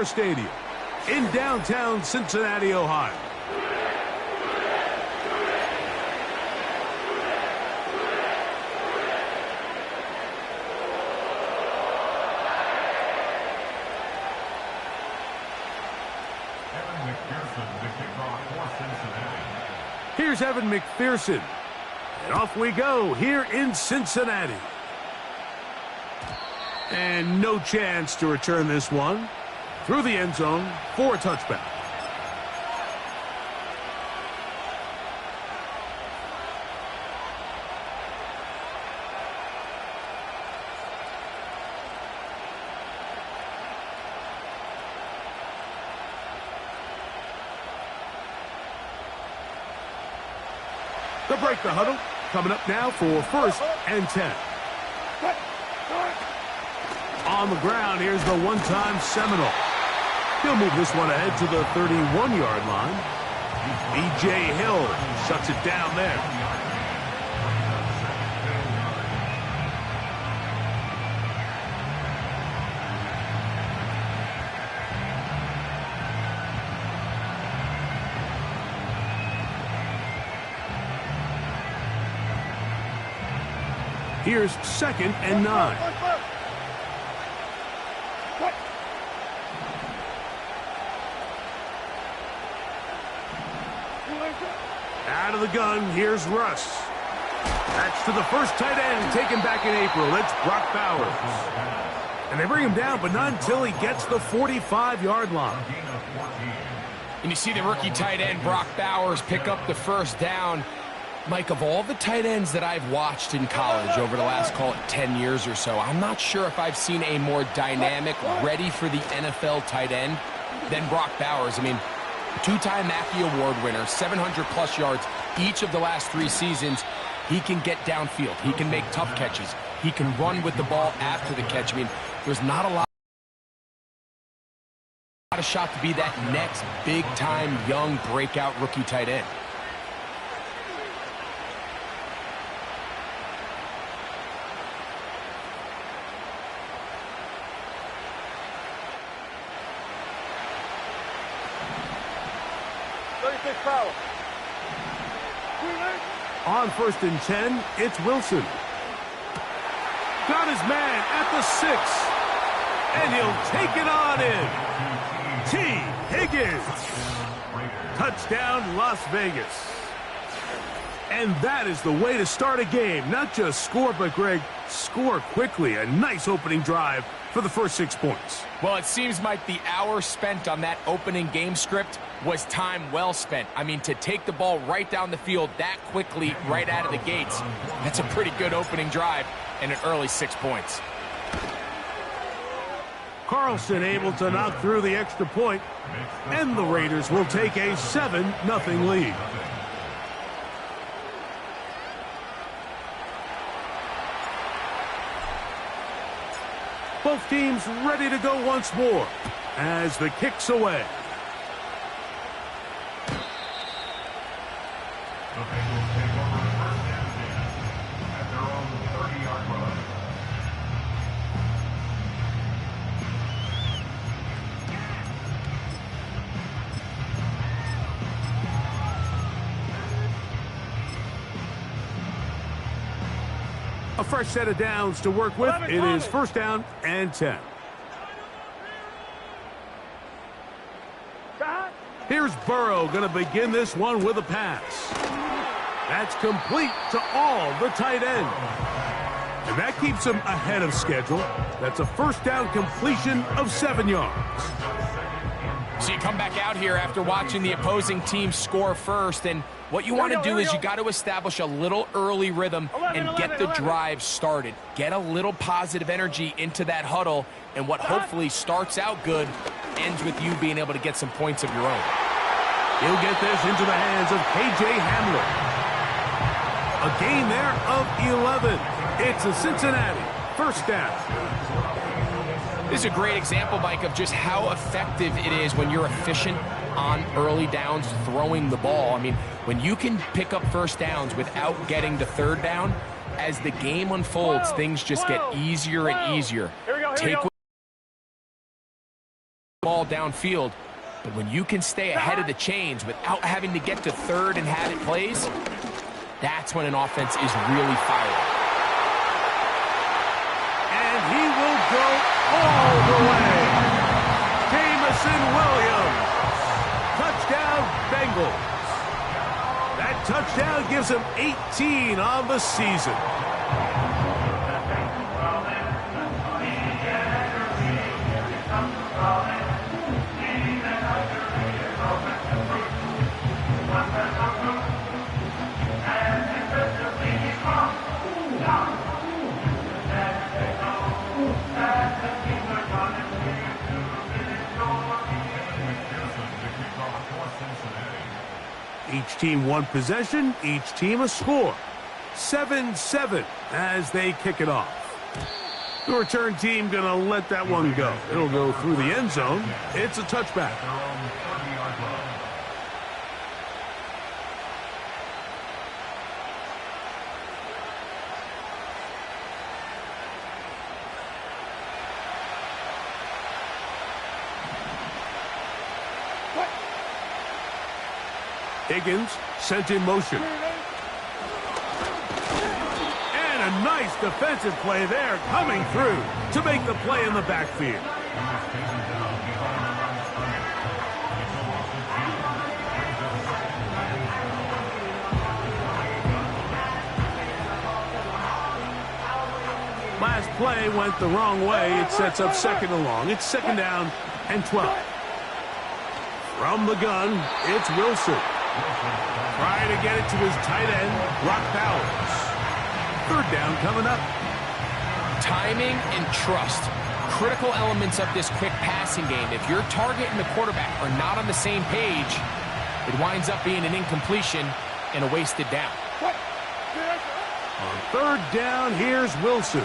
Stadium in downtown Cincinnati, Ohio. Here's Evan McPherson. And off we go here in Cincinnati. And no chance to return this one. Through the end zone for a touchback. They'll break the huddle. Coming up now for 1st and 10. On the ground, here's the one-time Seminole. He'll move this one ahead to the 31-yard line. B.J. Hill shuts it down there. Here's 2nd and 9. Out of the gun, here's Russ. That's to the first tight end taken back in April. It's Brock Bowers. And they bring him down, but not until he gets the 45-yard line. And you see the rookie tight end, Brock Bowers, pick up the first down. Mike, of all the tight ends that I've watched in college over the last, call it 10 years or so, I'm not sure if I've seen a more dynamic, ready for the NFL tight end than Brock Bowers. I mean, two-time Mackey Award winner, 700-plus yards each of the last 3 seasons. He can get downfield. He can make tough catches. He can run with the ball after the catch. I mean, there's not a lot of shot to be that next big-time, young, breakout rookie tight end. On 1st and 10, it's Wilson. Got his man at the 6. And he'll take it on in. T. Higgins. Touchdown, Las Vegas. And that is the way to start a game. Not just score, but, Greg, score quickly. A nice opening drive for the first 6 points. Well, it seems like the hour spent on that opening game script was time well spent. I mean, to take the ball right down the field that quickly right out of the gates, that's a pretty good opening drive and an early 6 points. Carlson able to knock through the extra point, and the Raiders will take a 7-0 lead. Both teams ready to go once more as the kick's away. A fresh set of downs to work with. It is 1st down and 10. Here's Burrow going to begin this one with a pass. That's complete to all the tight end. And that keeps him ahead of schedule. That's a 1st down completion of 7 yards. So you come back out here after watching the opposing team score first, and what you want to do is you got to establish a little early rhythm and get the drive started. Get a little positive energy into that huddle, and what hopefully starts out good ends with you being able to get some points of your own. He'll get this into the hands of K.J. Hamler. A gain there of 11. It's a Cincinnati 1st down. This is a great example, Mike, of just how effective it is when you're efficient on early downs throwing the ball. I mean, when you can pick up 1st downs without getting the 3rd down, as the game unfolds, things just get easier and easier. Take ball downfield. But when you can stay ahead of the chains without having to get to third and have it plays, that's when an offense is really firing. And he will go all the way. Jamison Williams. Touchdown, Bengals. That touchdown gives him 18 on the season. Each team one possession, each team a score. 7-7 as they kick it off. The return team going to let that one go. It'll go through the end zone. It's a touchback. Higgins sent in motion. And a nice defensive play there coming through to make the play in the backfield. Last play went the wrong way. It sets up second and long. It's second down and 12. From the gun, it's Wilson. Trying to get it to his tight end, Brock Bowers. Third down coming up. Timing and trust. Critical elements of this quick passing game. If your target and the quarterback are not on the same page, it winds up being an incompletion and a wasted down. On third down, here's Wilson.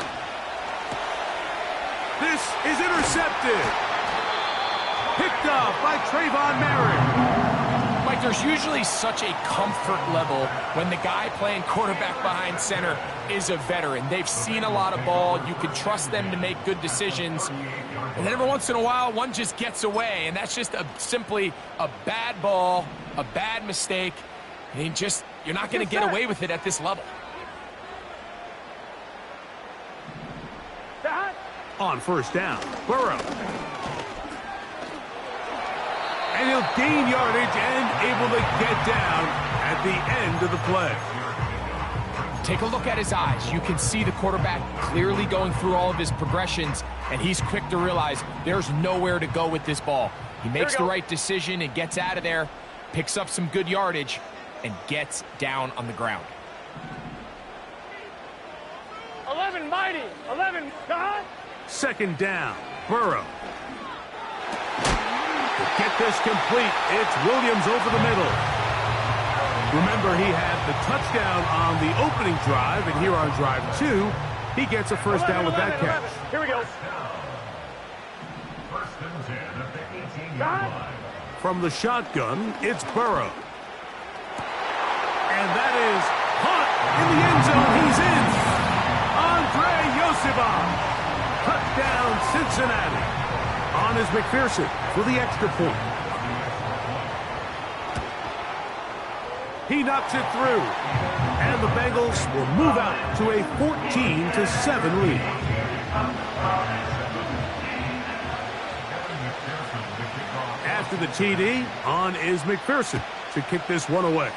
This is intercepted. Picked up by Trayvon Merrick. Mike, there's usually such a comfort level when the guy playing quarterback behind center is a veteran. They've seen a lot of ball. You can trust them to make good decisions. And then every once in a while, one just gets away, and that's just simply a bad ball, a bad mistake. And you're not going to get away with it at this level. On first down, Burrow. And he'll gain yardage and able to get down at the end of the play. Take a look at his eyes. You can see the quarterback clearly going through all of his progressions, and he's quick to realize there's nowhere to go with this ball. He makes the right decision and gets out of there, picks up some good yardage, and gets down on the ground. 11 mighty, 11 God. Second down, Burrow. To get this complete, it's Williams over the middle. Remember, he had the touchdown on the opening drive, and here on drive 2, he gets a first down with that catch. Here we go. From the shotgun, it's Burrow. And that is caught in the end zone. He's in. Andre Yosibov. Touchdown, Cincinnati. On is McPherson for the extra point. He knocks it through. And the Bengals will move out to a 14-7 lead. After the TD, on is McPherson to kick this one away.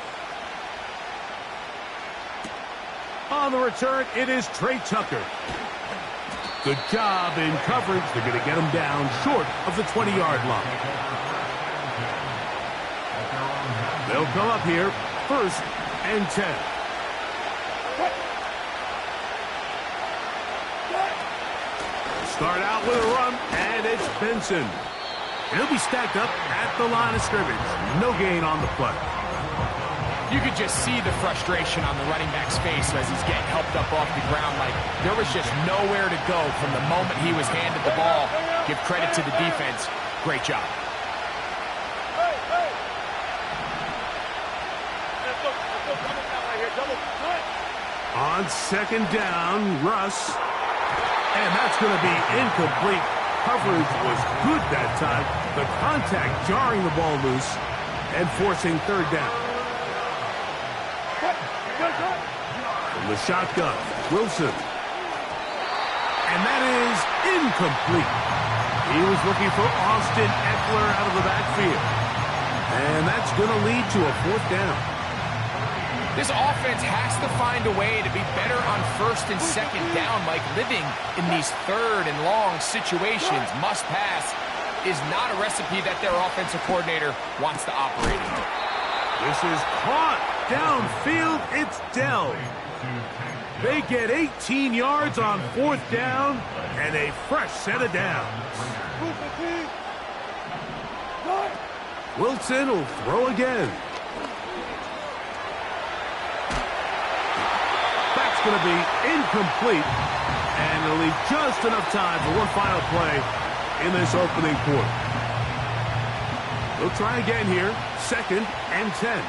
On the return, it is Trey Tucker. Good job in coverage. They're going to get him down short of the 20-yard line. They'll come up here, 1st and 10. Start out with a run, and it's Benson. He'll be stacked up at the line of scrimmage. No gain on the play. You could just see the frustration on the running back's face as he's getting helped up off the ground. Like there was just nowhere to go from the moment he was handed the ball. Give credit to the defense. Great job. On second down, Russ. And that's going to be incomplete. coverage was good that time. The contact jarring the ball loose and forcing third down. From the shotgun, Wilson. And that is incomplete. He was looking for Austin Eckler out of the backfield. And that's going to lead to a fourth down. This offense has to find a way to be better on first and second down, Mike. Living in these third and long situations, must pass, is not a recipe that their offensive coordinator wants to operate in. This is caught. Downfield, it's Dell. They get 18 yards on fourth down and a fresh set of downs. Wilson will throw again. That's going to be incomplete, and it'll leave just enough time for one final play in this opening quarter. They'll try again here, 2nd and 10.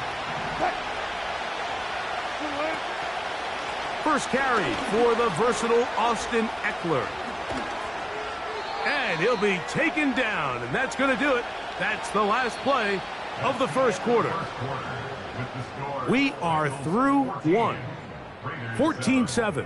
First carry for the versatile Austin Eckler. And he'll be taken down, and that's going to do it. That's the last play of the first quarter. We are through one. 14-7.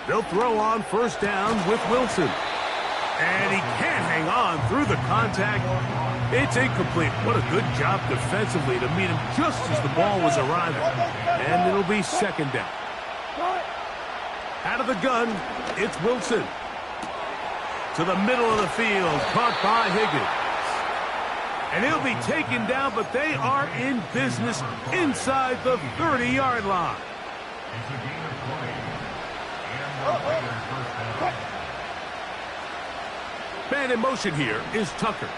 They'll throw on first down with Wilson. And he can't hang on through the contact. It's incomplete. What a good job defensively to meet him just as the ball was arriving. And it'll be second down. Out of the gun, it's Wilson. To the middle of the field, caught by Higgins. And he'll be taken down, but they are in business inside the 30-yard line. Man in motion here is Tucker.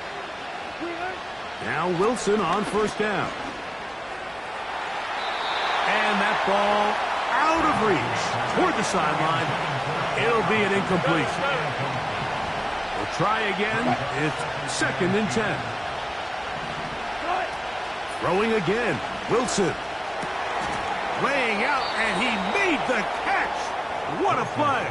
Now Wilson on first down. And that ball out of reach toward the sideline. It'll be an incompletion. We'll try again. It's 2nd and 10. Throwing again. Wilson. Laying out, and he made the catch. What a play.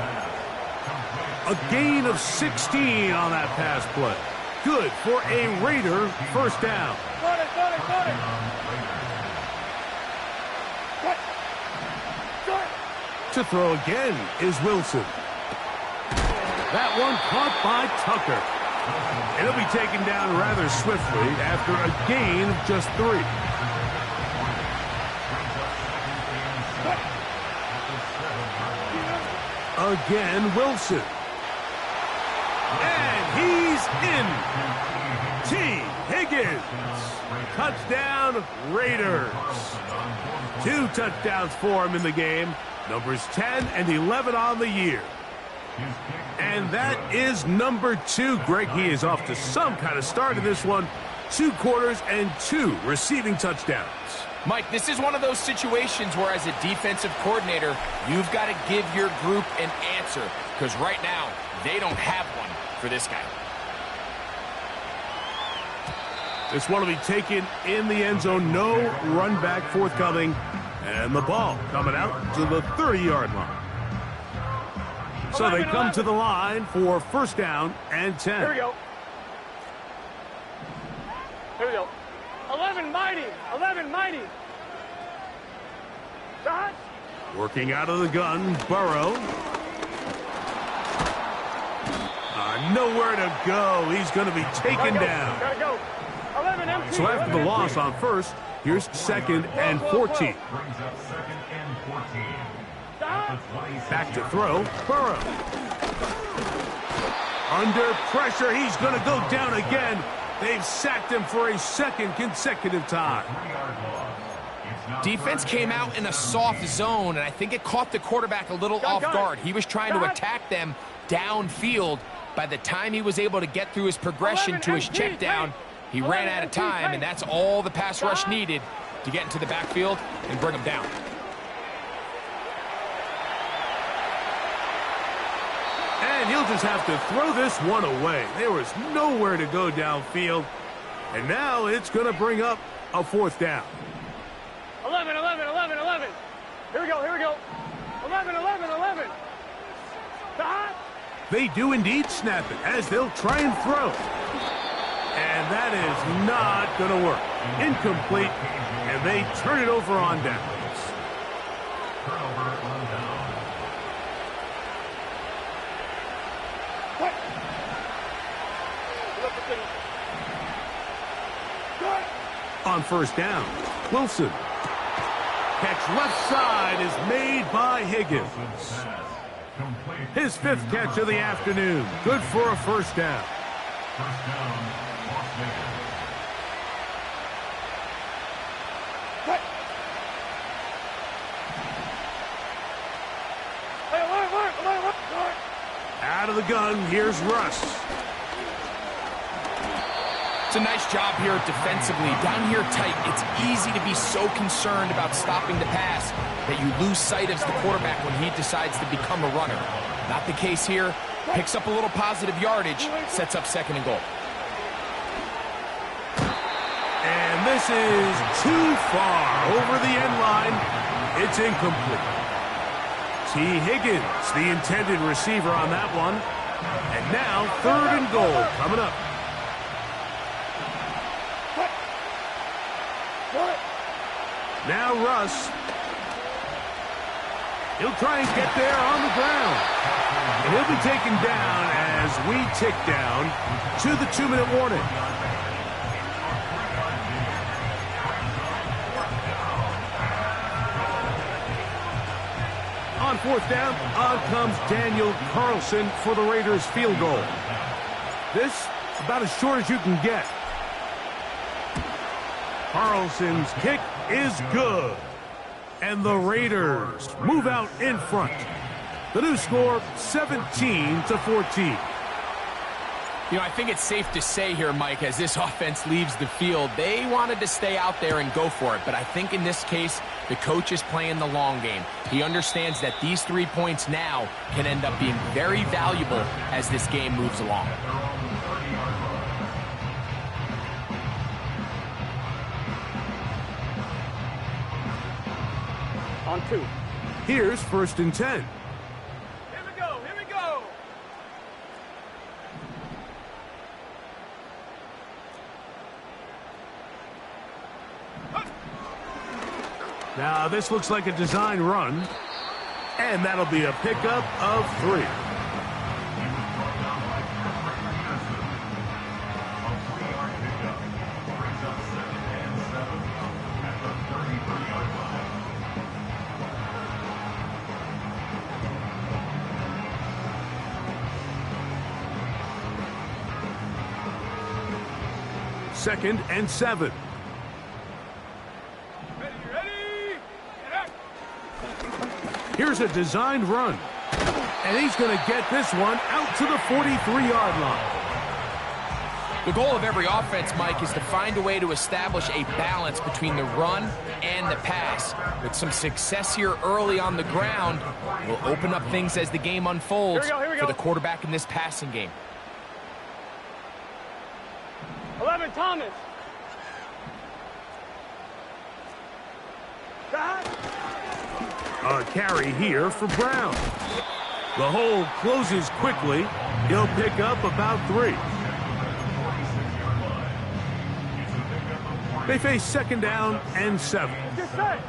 A gain of 16 on that pass play. Good for a Raider first down. Got it. To throw again is Wilson. That one caught by Tucker. It'll be taken down rather swiftly after a gain of just 3. Again, Wilson. And he's in. T. Higgins. Touchdown, Raiders. 2 touchdowns for him in the game. Numbers 10 and 11 on the year. And that is number 2. Greg, he is off to some kind of start in this one. 2 quarters and 2 receiving touchdowns. Mike, this is one of those situations where as a defensive coordinator, you've got to give your group an answer. Because right now, they don't have one for this guy. This one will be taken in the end zone. No run back forthcoming. And the ball coming out to the 30-yard line. So they come to the line for first down and 10. Here we go. 11 mighty. Shot. Working out of the gun, Burrow. Nowhere to go. He's going to be taken down. Gotta go. 11 empty. So after the loss on first, here's 2nd and 14. Back to throw, Burrow. Under pressure, he's going to go down again. They've sacked him for a 2nd consecutive time. Defense came out in a soft zone, and I think it caught the quarterback a little off guard. He was trying to attack them downfield. By the time he was able to get through his progression to his check down, he ran out of time, and that's all the pass rush needed to get into the backfield and bring him down. He'll just have to throw this one away. There was nowhere to go downfield. And now it's going to bring up a fourth down. 11, 11, 11, 11. Here we go, here we go. 11, 11, 11. Stop. They do indeed snap it as they'll try and throw. And that is not going to work. Incomplete, and they turn it over on downs. What? On first down, Wilson. Catch left side is made by Higgins. His fifth catch of the afternoon. Good for a first down. First down, Las Vegas. What? Hey, alert. Out of the gun, here's Russ. It's a nice job here defensively. Down here tight, it's easy to be so concerned about stopping the pass that you lose sight of the quarterback when he decides to become a runner. Not the case here. Picks up a little positive yardage, sets up second and goal. And this is too far over the end line. It's incomplete. T. Higgins, the intended receiver on that one. And now third and goal coming up. Now Russ. He'll try and get there on the ground. And he'll be taken down as we tick down to the 2-minute warning. On fourth down, on comes Daniel Carlson for the Raiders field goal. This about as short as you can get. Carlson's kick is good. And the Raiders move out in front. The new score, 17-14. You know, I think it's safe to say here, Mike, as this offense leaves the field, they wanted to stay out there and go for it. But I think in this case, the coach is playing the long game. He understands that these 3 points now can end up being very valuable as this game moves along. On 2. Here's first and 10. Here we go. Now this looks like a design run. And that'll be a pickup of 3. Second and 7. Ready. Here's a designed run. And he's going to get this one out to the 43-yard line. The goal of every offense, Mike, is to find a way to establish a balance between the run and the pass. With some success here early on the ground, will open up things as the game unfolds Here we go. for the quarterback in this passing game. 11, Thomas. A carry here for Brown. The hole closes quickly. He'll pick up about 3. They face second down and 7. Just set.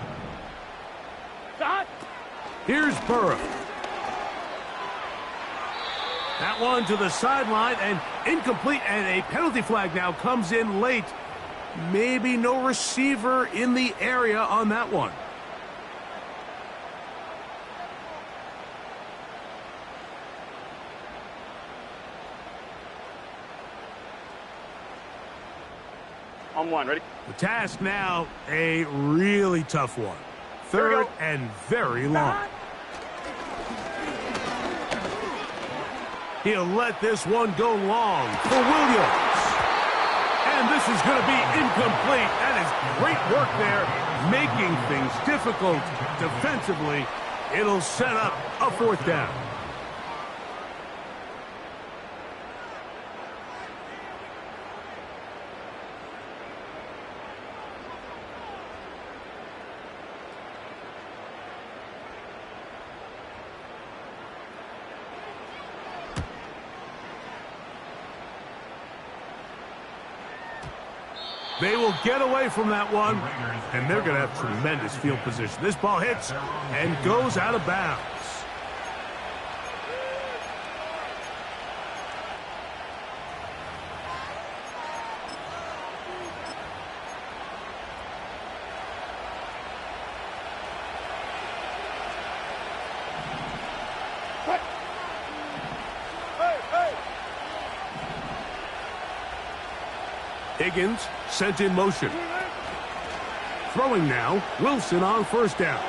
Stop. Here's Burrow. That one to the sideline and incomplete, and a penalty flag now comes in late. Maybe no receiver in the area on that one. On 1, ready? The task now, a really tough one. Third and very long. He'll let this one go long for Williams. And this is going to be incomplete. That is great work there, making things difficult defensively. It'll set up a fourth down. They will get away from that one, and they're going to have tremendous field position. This ball hits and goes out of bounds. Higgins sent in motion. Throwing now, Wilson on first down.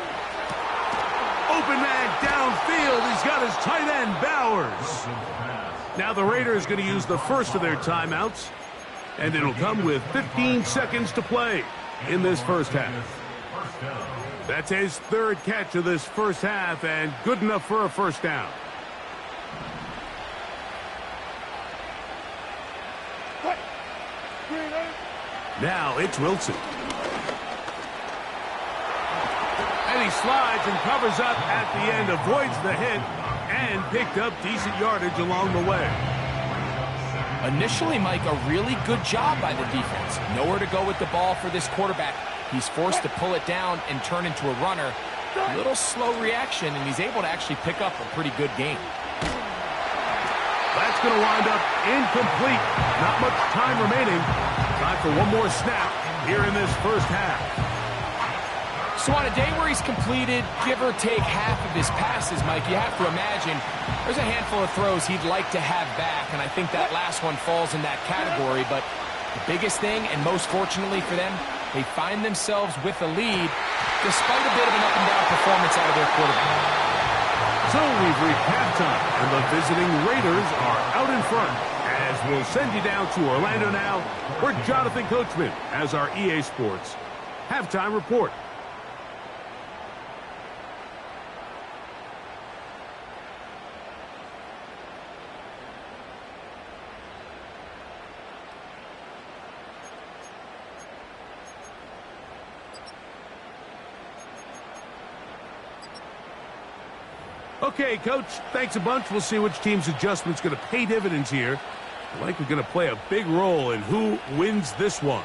Open man downfield. He's got his tight end, Bowers. Now the Raiders going to use the first of their timeouts, and it'll come with 15 seconds to play in this first half. That's his third catch of this first half, and good enough for a first down. Now it's Wilson. And he slides and covers up at the end, avoids the hit, and picked up decent yardage along the way. Initially, Mike, a really good job by the defense. Nowhere to go with the ball for this quarterback. He's forced to pull it down and turn into a runner. A little slow reaction, and he's able to actually pick up a pretty good game. That's going to wind up incomplete. Not much time remaining. Time for one more snap here in this first half. So on a day where he's completed, give or take half of his passes, Mike, you have to imagine there's a handful of throws he'd like to have back, and I think that last one falls in that category. But the biggest thing, and most fortunately for them, they find themselves with a lead despite a bit of an up-and-down performance out of their quarterback. So we've reached halftime, and the visiting Raiders are out in front. As we'll send you down to Orlando now, where Jonathan Coachman has our EA Sports halftime report. Okay, Coach, thanks a bunch. We'll see which team's adjustment's going to pay dividends here. I think we're going to play a big role in who wins this one.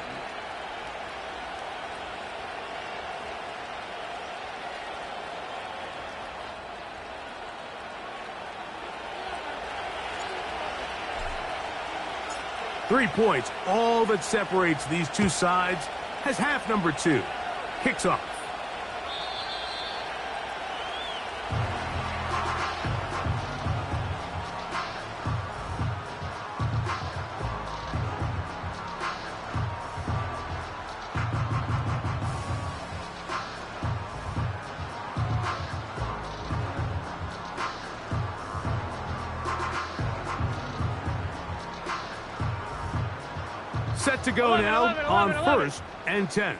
Three points, all that separates these two sides, has half number two. Kicks off. Set to go 11, now 11, on 11. first and 10.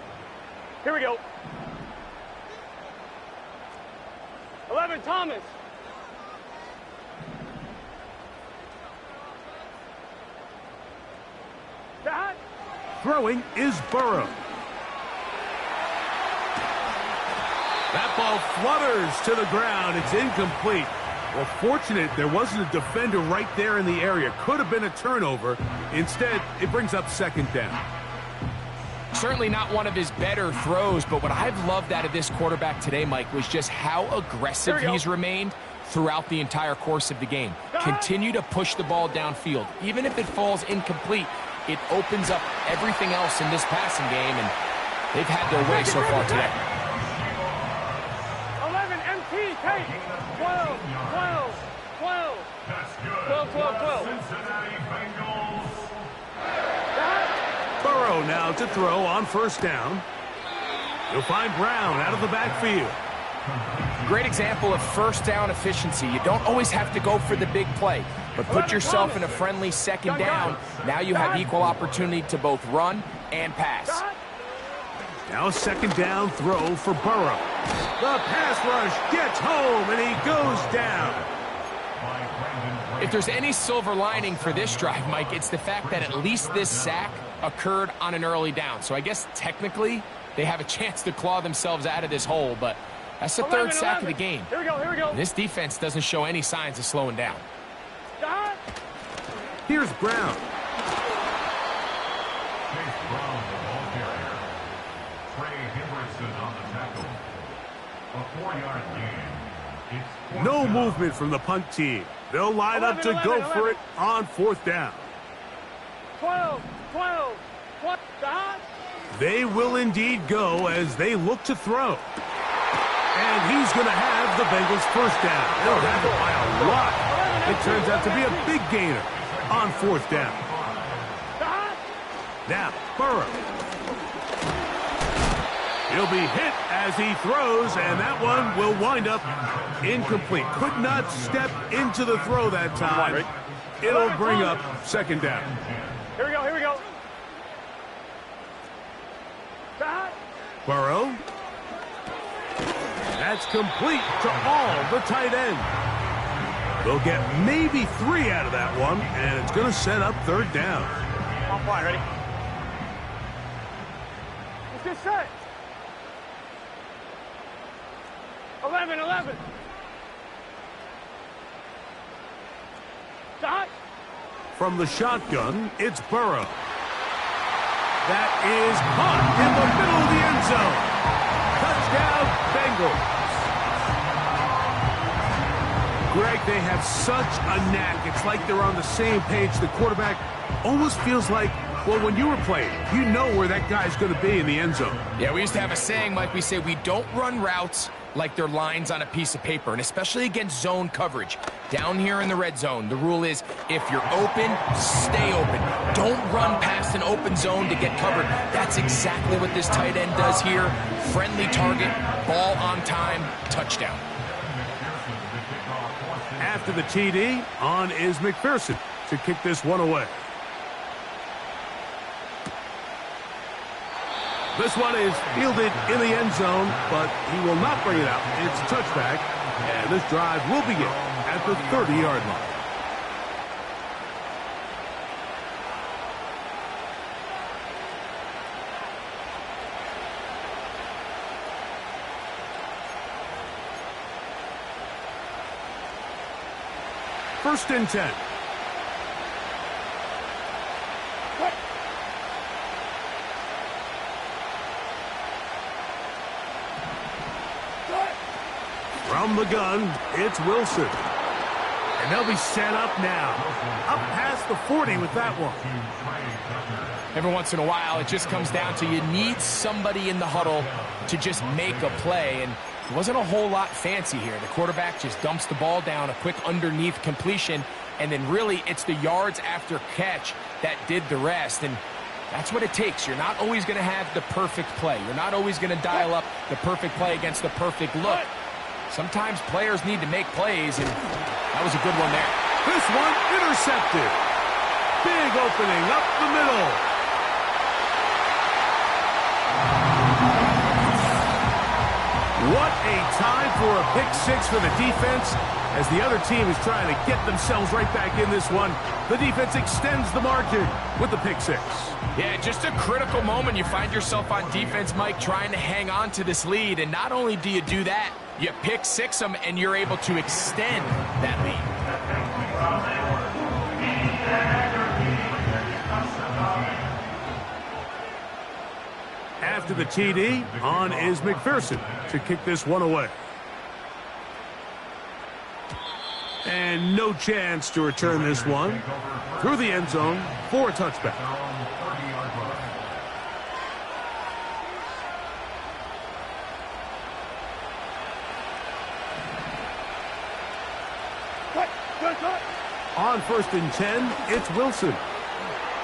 Here we go. 11, Thomas. That. Throwing is Burrow. That ball flutters to the ground. It's incomplete. Well, fortunate there wasn't a defender right there in the area. Could have been a turnover. Instead, it brings up second down. Certainly not one of his better throws, but what I've loved out of this quarterback today, Mike, was just how aggressive he's remained throughout the entire course of the game. Continue to push the ball downfield. Even if it falls incomplete, it opens up everything else in this passing game, and they've had their way so far today. 11, MT, take. 12, 12, 12. 12, 12, 12. Cincinnati Bengals. Burrow now to throw on first down. You'll find Brown out of the backfield. Great example of first down efficiency. You don't always have to go for the big play, but put yourself in a friendly second down. Now you have equal opportunity to both run and pass. Now a second down throw for Burrow. The pass rush gets home, and he goes down. If there's any silver lining for this drive, Mike, it's the fact that at least this sack occurred on an early down. So I guess technically they have a chance to claw themselves out of this hole, but that's the third sack of the game. Here we go, here we go. This defense doesn't show any signs of slowing down. Here's Brown. Chase Brown, the ball carrier. Trey Hendrickson on the tackle. A 4-yard gain. It's No fourth down. movement from the punt team. They'll line up to go for it on 4th down. 12, 12, 12, the hot. They will indeed go as they look to throw. And he's going to have the Bengals first down. They'll have it by a lot. It turns out to be a big gainer on 4th down. The hot. Now, Burrow. He'll be hit as he throws, and that one will wind up incomplete. Could not step into the throw that time. It'll bring up 2nd down. Here we go, here we go. The hot. Burrow. That's complete to all the tight ends. They'll get maybe 3 out of that one, and it's going to set up 3rd down. On point, ready? Let's get set. 11, 11. The hot. From the shotgun, it's Burrow. That is caught in the middle of the end zone. Touchdown, Bengals. Greg, they have such a knack. It's like they're on the same page. The quarterback almost feels like, well, when you were playing, you know where that guy's going to be in the end zone. Yeah, we used to have a saying, Mike. We say we don't run routes like they're lines on a piece of paper, and especially against zone coverage. Down here in the red zone, the rule is if you're open, stay open. Don't run past an open zone to get covered. That's exactly what this tight end does here. Friendly target, ball on time, touchdown. After the TD, on is McPherson to kick this one away. This one is fielded in the end zone, but he will not bring it out. It's a touchback, and this drive will begin at the 30-yard line. First and 10. From the gun, it's Wilson. And they'll be set up now. Up past the 40 with that one. Every once in a while, it just comes down to you need somebody in the huddle to just make a play. And it wasn't a whole lot fancy here. The quarterback just dumps the ball down, a quick underneath completion, and then really it's the yards after catch that did the rest. And that's what it takes. You're not always going to have the perfect play. You're not always going to dial up the perfect play against the perfect look. Sometimes players need to make plays, and that was a good one there. This one intercepted. Big opening up the middle. What a time for a pick six for the defense as the other team is trying to get themselves right back in this one. The defense extends the margin with the pick six. Yeah, just a critical moment. You find yourself on defense, Mike, trying to hang on to this lead, and not only do you do that, you pick six them, and you're able to extend that lead. After the TD, on is McPherson to kick this one away. And no chance to return this one through the end zone for a touchback. On first and 10, it's Wilson.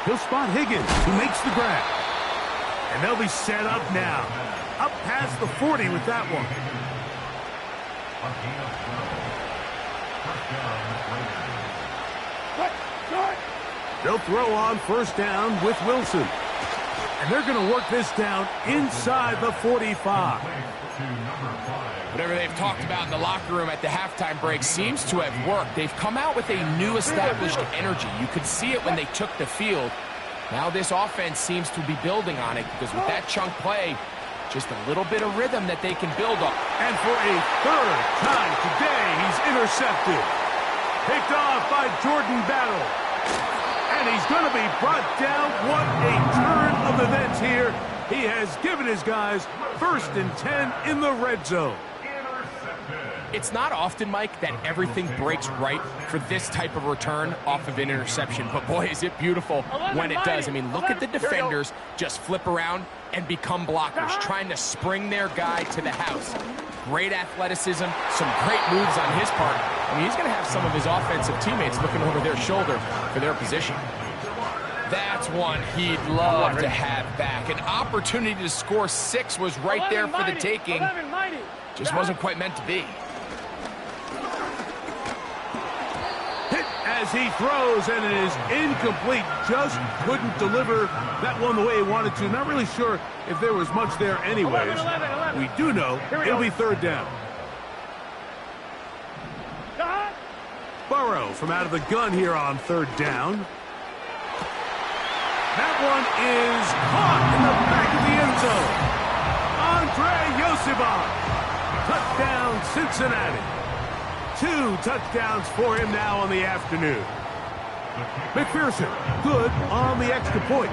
He'll spot Higgins, who makes the grab. And they'll be set up now. Up past the 40 with that one. They'll throw on first down with Wilson. And they're going to work this down inside the 45. Whatever they've talked about in the locker room at the halftime break seems to have worked. They've come out with a new established energy. You could see it when they took the field. Now this offense seems to be building on it because with that chunk play, just a little bit of rhythm that they can build up. And for a third time today, he's intercepted. Picked off by Jordan Battle. And And he's going to be brought down. What a turn of events here. He has given his guys 1st and 10 in the red zone. It's not often, Mike, that everything breaks right for this type of return off of an interception. But, boy, is it beautiful when it does. I mean, look at the defenders just flip around and become blockers, trying to spring their guy to the house. Great athleticism, some great moves on his part. I mean, he's going to have some of his offensive teammates looking over their shoulder for their position. That's one he'd love to have back. An opportunity to score 6 was right there for the taking. Just wasn't quite meant to be. Hit as he throws, and it is incomplete. Just couldn't deliver that one the way he wanted to. Not really sure if there was much there anyways. 11. We do know it'll be 3rd down. Burrow from out of the gun here on 3rd down. That one is caught in the back of the end zone. Andre Yosibov. Touchdown, Cincinnati. 2 touchdowns for him now on the afternoon. McPherson, good on the extra point.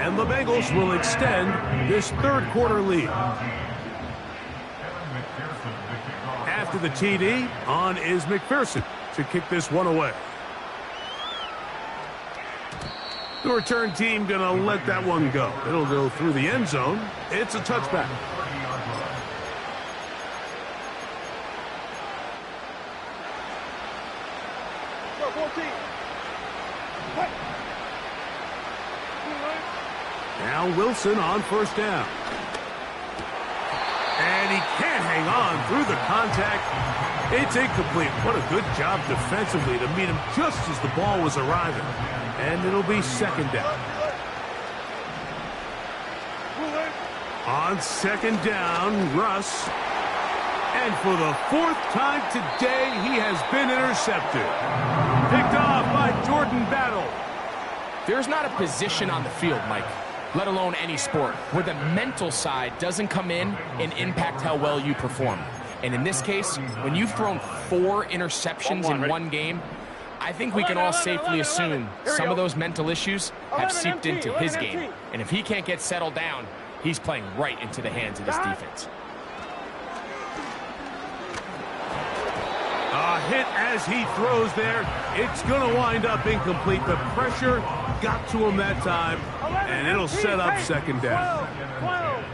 And the Bengals will extend this 3rd quarter lead. After the TD, on is McPherson to kick this one away. The return team going to let that one go. It'll go through the end zone. It's a touchback. Now Wilson on 1st down. And he can't hang on through the contact. It's incomplete. What a good job defensively to meet him just as the ball was arriving. And it'll be 2nd down. On 2nd down, Russ. And for the 4th time today, he has been intercepted. Picked off by Jordan Battle. There's not a position on the field, Mike, let alone any sport, where the mental side doesn't come in and impact how well you perform. And in this case, when you've thrown 4 interceptions in one game, I think we can all safely assume some of those mental issues have seeped into his game. And if he can't get settled down, he's playing right into the hands of this defense. A hit as he throws there. It's going to wind up incomplete. The pressure got to him that time, and it'll set up 2nd down. 12.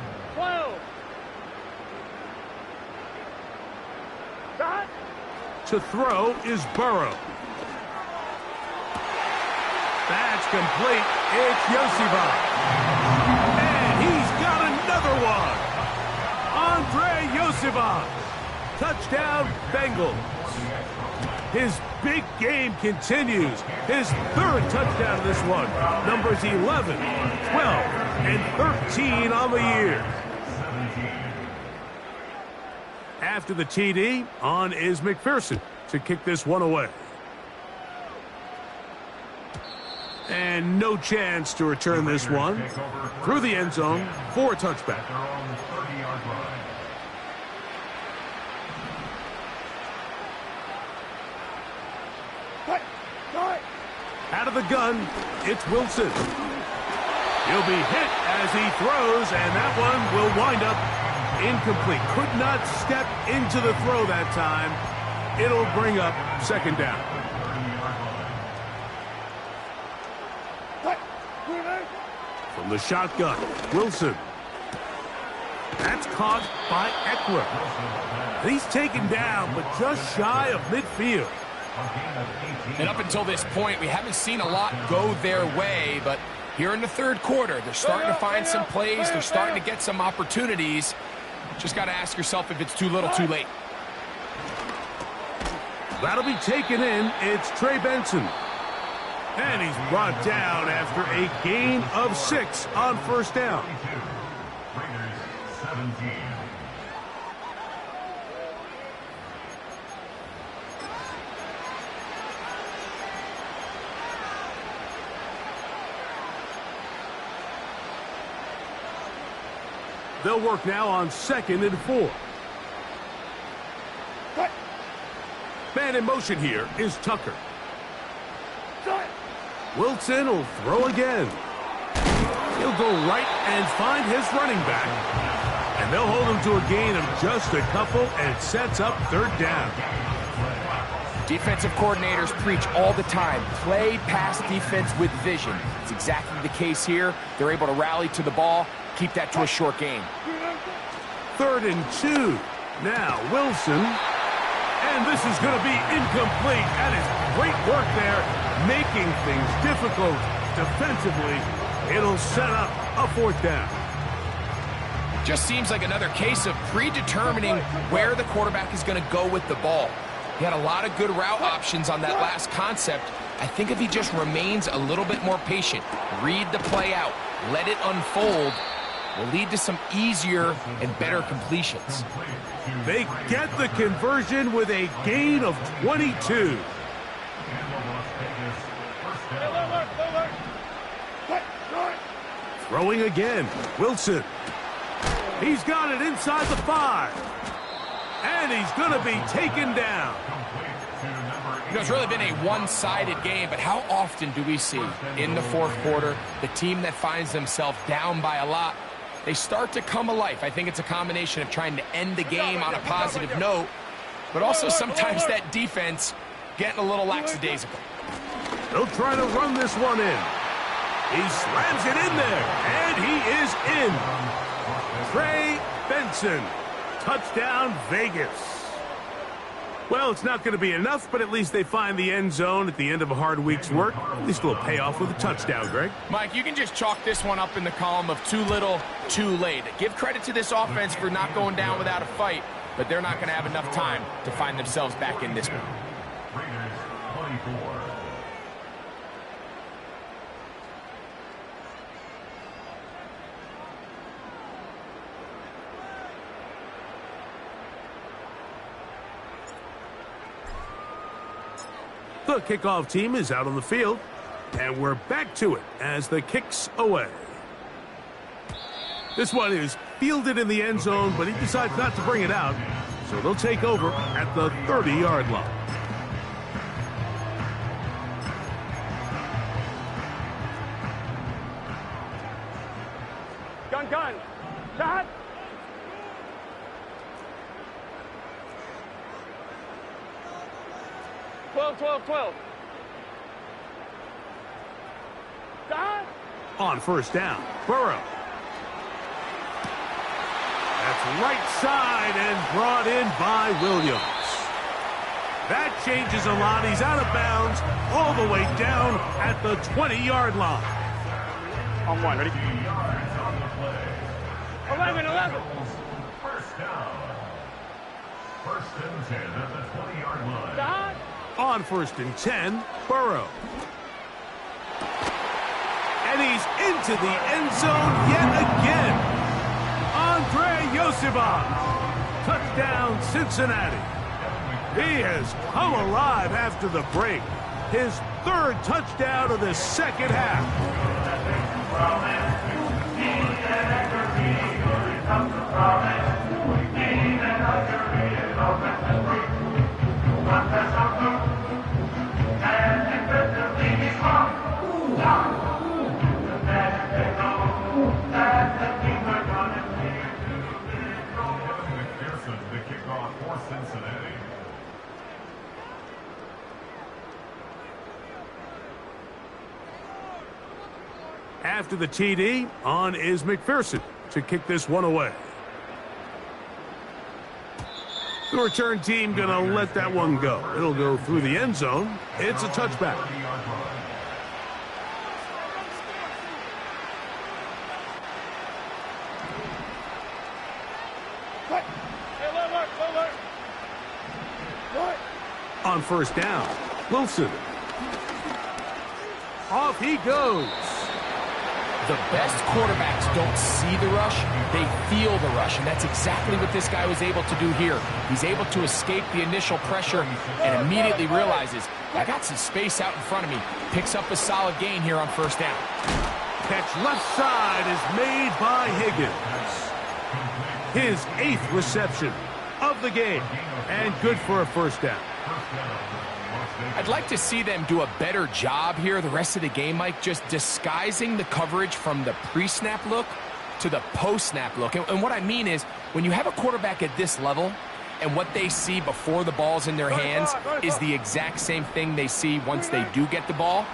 To throw is Burrow. That's complete. It's Yosibov. And he's got another one. Andre Yosibov. Touchdown, Bengals. His big game continues. His 3rd touchdown of this one. Numbers 11, 12, and 13 on the year. After the TD, on is McPherson to kick this one away. And no chance to return this one. Through the end zone for a touchback. Out of the gun, it's Wilson. He'll be hit as he throws, and that one will wind up incomplete. Could not step into the throw that time. It'll bring up 2nd down. From the shotgun, Wilson. That's caught by Eckler. He's taken down, but just shy of midfield. And up until this point, we haven't seen a lot go their way, but here in the 3rd quarter, they're starting to find some plays. They're starting to get some opportunities. Just got to ask yourself if it's too little, too late. That'll be taken in. It's Trey Benson. And he's brought down after a gain of 6 on 1st down. Raiders 17. They'll work now on 2nd and 4. Man in motion here is Tucker. Wilson will throw again. He'll go right and find his running back. And they'll hold him to a gain of just a couple, and it sets up third down. Defensive coordinators preach all the time, play pass defense with vision. It's exactly the case here. They're able to rally to the ball, keep that to a short game. 3rd and 2. Now Wilson. And this is going to be incomplete. That is great work there, making things difficult defensively. It'll set up a 4th down. Just seems like another case of predetermining where the quarterback is going to go with the ball. He had a lot of good route options on that last concept. I think if he just remains a little bit more patient, read the play out, let it unfold, will lead to some easier and better completions. They get the conversion with a gain of 22. Throwing again. Wilson. He's got it inside the 5. And he's going to be taken down. You know, it's really been a one-sided game, but how often do we see in the 4th quarter the team that finds themselves down by a lot, they start to come alive? I think it's a combination of trying to end the game on a positive note, but also sometimes that defense getting a little lackadaisical. They'll try to run this one in. He slams it in there, and he is in. Trey Benson. Touchdown, Vegas. Well, it's not going to be enough, but at least they find the end zone at the end of a hard week's work. At least a little payoff with a touchdown, Greg. Mike, you can just chalk this one up in the column of too little, too late. Give credit to this offense for not going down without a fight, but they're not going to have enough time to find themselves back in this one. Raiders 24. The kickoff team is out on the field, and we're back to it as the kick's away. This one is fielded in the end zone, but he decides not to bring it out, so they'll take over at the 30-yard line. Gun. Shot. Twelve. Shot. On 1st down, Burrow. That's right side and brought in by Williams. That changes a lot. He's out of bounds all the way down at the 20-yard line. On 1, ready? 11. First down. 1st and 10 at the 20-yard line. Shot. On 1st and 10, Burrow. And he's into the end zone yet again. Andre Yosibov. Touchdown, Cincinnati. He has come alive after the break. His 3rd touchdown of the 2nd half. The kickoff for Cincinnati. After the TD, on is McPherson to kick this one away. The return team going to let that one go. It'll go through the end zone. It's a touchback. On 1st down, Wilson. Off he goes. The best quarterbacks don't see the rush, they feel the rush, and that's exactly what this guy was able to do here. He's able to escape the initial pressure and immediately realizes, I got some space out in front of me. Picks up a solid gain here on 1st down. Catch left side is made by Higgins. His 8th reception of the game, and good for a 1st down. I'd like to see them do a better job here the rest of the game, Mike, just disguising the coverage from the pre-snap look to the post-snap look. And what I mean is, when you have a quarterback at this level and what they see before the ball's in their hands is the exact same thing they see once they do get the ball,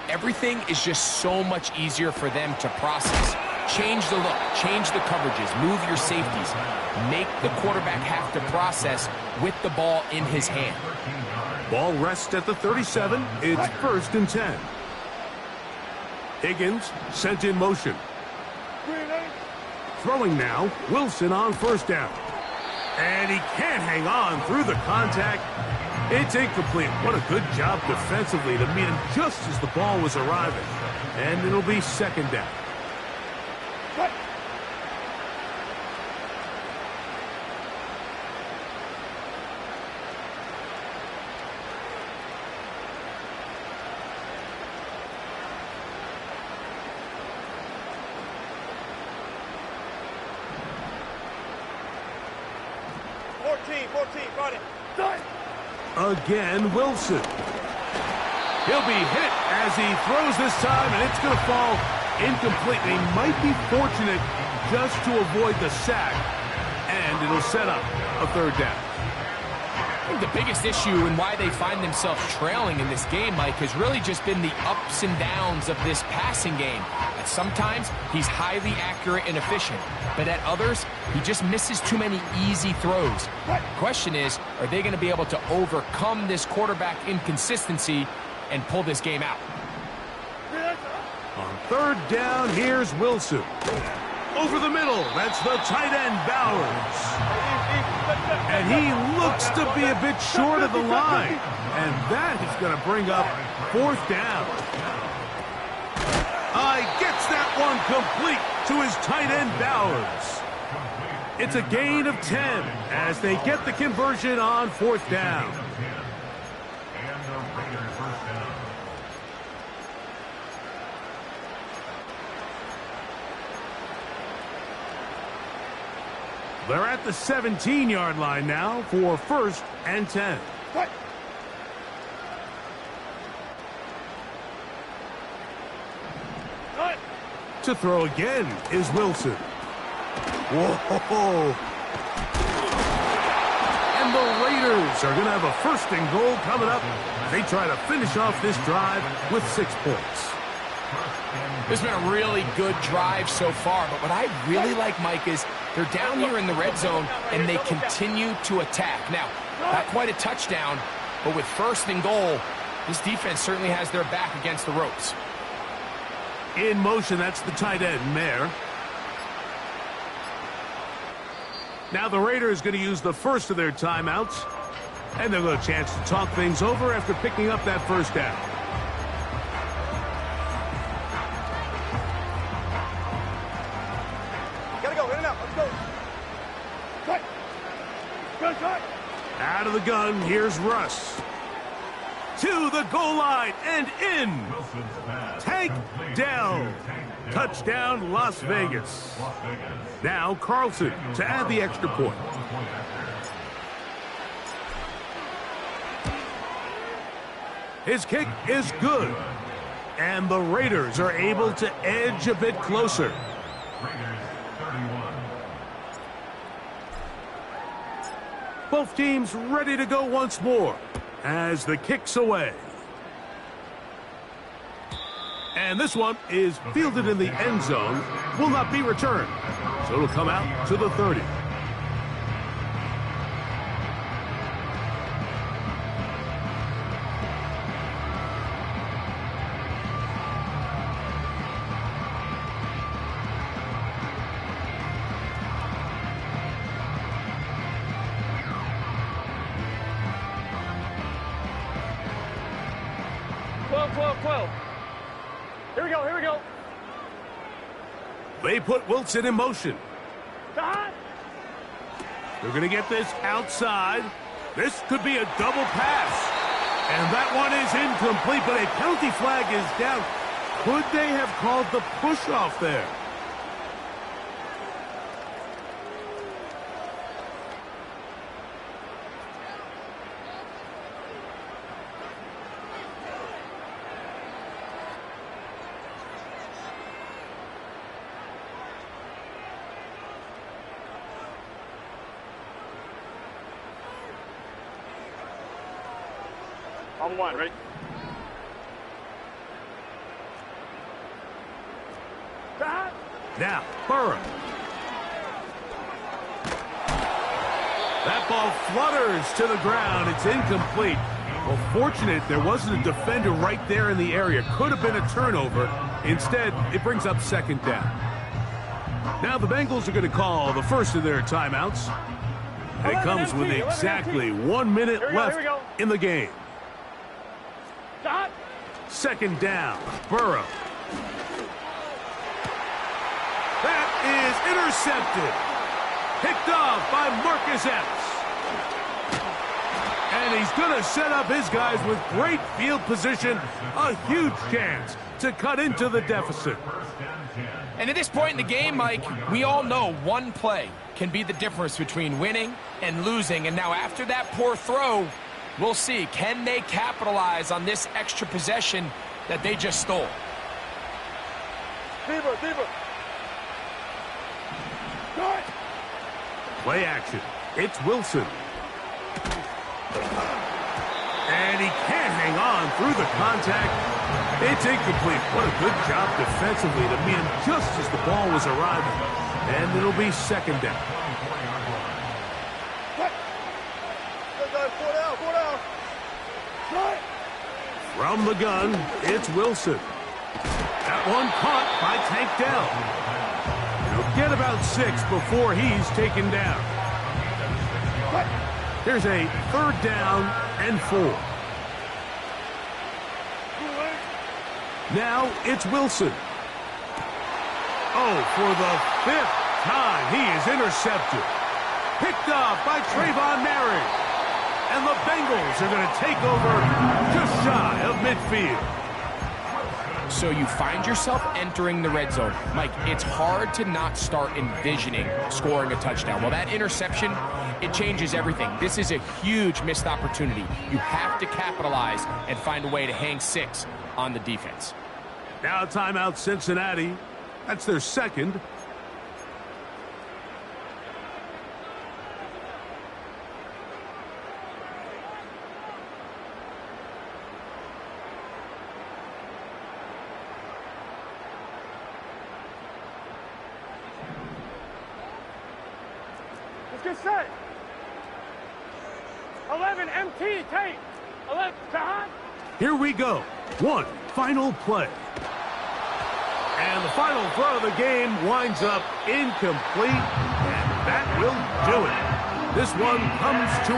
everything is just so much easier for them to process. Change the look, change the coverages, move your safeties. Make the quarterback have to process with the ball in his hand. Ball rests at the 37. It's 1st and 10. Higgins sent in motion. Throwing now, Wilson on 1st down. And he can't hang on through the contact. It's incomplete. What a good job defensively to meet him just as the ball was arriving. And it'll be 2nd down. Again, Wilson. He'll be hit as he throws this time, and it's going to fall incomplete. He might be fortunate just to avoid the sack, and it'll set up a 3rd down. I think the biggest issue and why they find themselves trailing in this game, Mike, has really just been the ups and downs of this passing game. At sometimes, he's highly accurate and efficient, but at others, he just misses too many easy throws. The question is, are they going to be able to overcome this quarterback inconsistency and pull this game out? On 3rd down, here's Wilson. Over the middle, that's the tight end, Bowers. And he looks to be a bit short of the line. And that is going to bring up 4th down. Gets that one complete to his tight end, Bowers. It's a gain of 10 as they get the conversion on 4th down. And the Raiders 1st down. They're at the 17-yard line now for 1st and 10. To throw again is Wilson. Whoa! And the Raiders are going to have a 1st and goal coming up. They try to finish off this drive with 6 points. This has been a really good drive so far, but what I really like, Mike, is they're down here in the red zone, and they continue to attack. Now, not quite a touchdown, but with 1st and goal, this defense certainly has their back against the ropes. In motion, that's the tight end, Mayer. Now the Raiders going to use the first of their timeouts, and they'll get a chance to talk things over after picking up that 1st down. Gotta go, in and out, let's go. Cut. Cut, cut. Out of the gun, here's Russ. To the goal line and in. Tank Dell. Touchdown, Las Vegas. Now Carlson to add the extra point. His kick is good. And the Raiders are able to edge a bit closer. Both teams ready to go once more as the kick's away. And this one is fielded in the end zone, will not be returned. So it'll come out to the 30. Here we go. They put Wilson in motion. They're going to get this outside. This could be a double pass. And that one is incomplete, but a penalty flag is down. Could they have called the push-off there? On one, right? That. Now, Burrow. That ball flutters to the ground. It's incomplete. Well, fortunate there wasn't a defender right there in the area. Could have been a turnover. Instead, it brings up second down. Now the Bengals are going to call the first of their timeouts. And it comes with exactly 1 minute left in the game. Second down, Burrow. That is intercepted. Picked off by Marcus Epps. And he's going to set up his guys with great field position. A huge chance to cut into the deficit. And at this point in the game, Mike, we all know one play can be the difference between winning and losing. And now after that poor throw, we'll see. Can they capitalize on this extra possession that they just stole? Deeper. Play action. It's Wilson. And he can't hang on through the contact. It's incomplete. What a good job defensively to meet him just as the ball was arriving. And it'll be second down. From the gun, it's Wilson. That one caught by Tank Dell. He'll get about 6 before he's taken down. Here's a third down and 4. Now it's Wilson. Oh, for the 5th time, he is intercepted. Picked off by Trayvon Merritt. And the Bengals are going to take over just shy of midfield. So you find yourself entering the red zone. Mike, it's hard to not start envisioning scoring a touchdown. Well, that interception, it changes everything. This is a huge missed opportunity. You have to capitalize and find a way to hang 6 on the defense. Now timeout Cincinnati. That's their second. Get set. 11 MT tape. 11 Tahan. Here we go. One final play. And the final throw of the game winds up incomplete. And that will do it. This one comes to